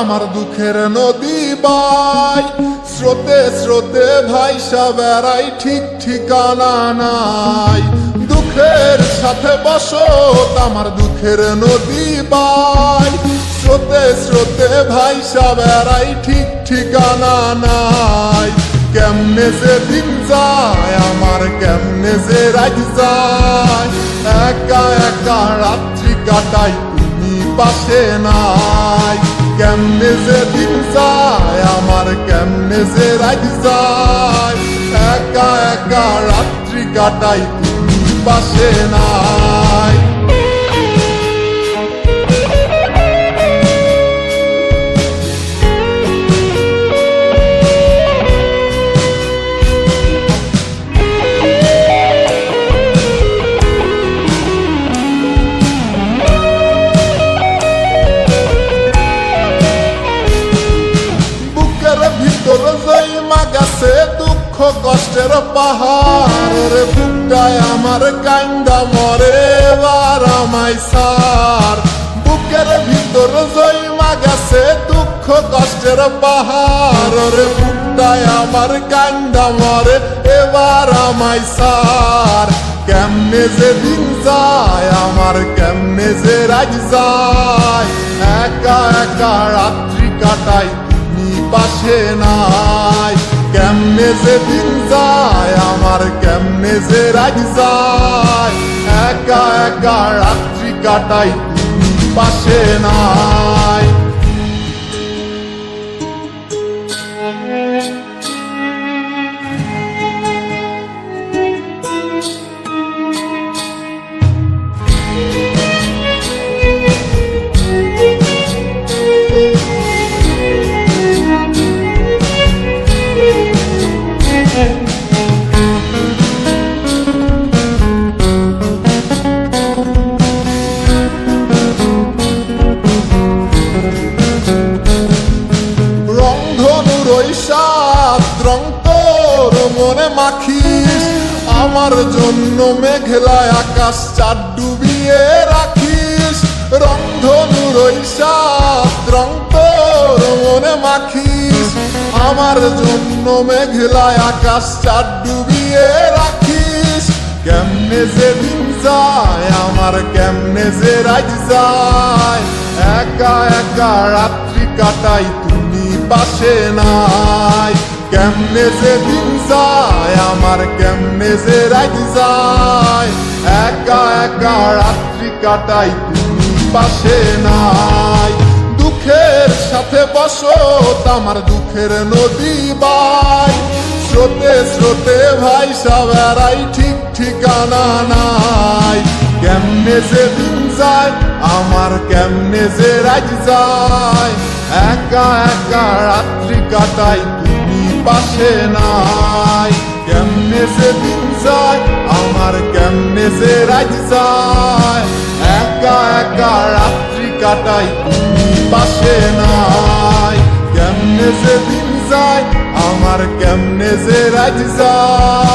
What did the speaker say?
আমার দুঃখের নদী বাই, স্রোতে স্রোতে ভাইসা বেড়াই, ঠিক ঠিকানা নাই। দুঃখের সাথে বসত আমার দুঃখের নদী বাই, স্রোতে স্রোতে ভাইসা বেড়াই, ঠিক ঠিকানা নাই। কেমনে যে দিন যায় আমার, কেমনে যে রাত যায়, একা একা রাত্রি কাটাই, তুমি পাশে নাই। কেমনে যে দিন যায় আমার, কেমনে যে রাত যায়, একা একা রাত্রি কাটাই, তুমি পাশে নাই। ভিতর জৈমা গেছে দুঃখ কষ্টের পাহাড়, রে বুকটায় আমার কান্দা মরে এবার আমায় সার। বুকের ভিতর জৈমা গেছে দুঃখ কষ্টের পাহাড়, রে বুকটায় আমার কান্দা মরে এবার আমায় সার। কেমনে যে দিন যায় আমার, কেমনে যে রাত যায়, একা একা রাত্রি কাটাই, পাশে নাই। কেমনে যে দিন যায় আমার, কেমনে যে রাত যায়, একা একা রাত্রি কাটাই, তুমি পাশে নাই। রং তোর মনে মাখিস, আমার জন্য মেঘলায় আকাশ চাঁদ ডুবিয়ে রাখিস। রংধনুর ওই সাত রং তোর মনে মাখিস, আমার জন্য মেঘলায় আকাশ চাঁদ ডুবিয়ে রাখিস। কেমনে যে দিন যায় আমার, কেমনে যে রাত যায়, একা একা রাত্রি কাটাই, তুমি পাশে নাই। কেমনে যে দিন যায় আমার, কেমনে যে রাত যায়, একা একা রাত্রি কাটাই, তুমি পাশে নাই। দুঃখের সাথে বসত আমার দুঃখের নদী বাই, স্রোতে স্রোতে ভাইসা বেড়াই, ঠিক ঠিকানা নাই। কেমনে যে দিন যায় আমার, কেমনে যে রাত যায়, একা একা রাত্রি কাটাই, তুমি পাশে নাই। কেমনে যে দিন যায় আমার, কেমনে যে রাত যায়, একা একা রাত্রি কাটাই, তুমি পাশে নাই। কেমনে যে দিন যায় আমার, কেমনে যে রাত যায়।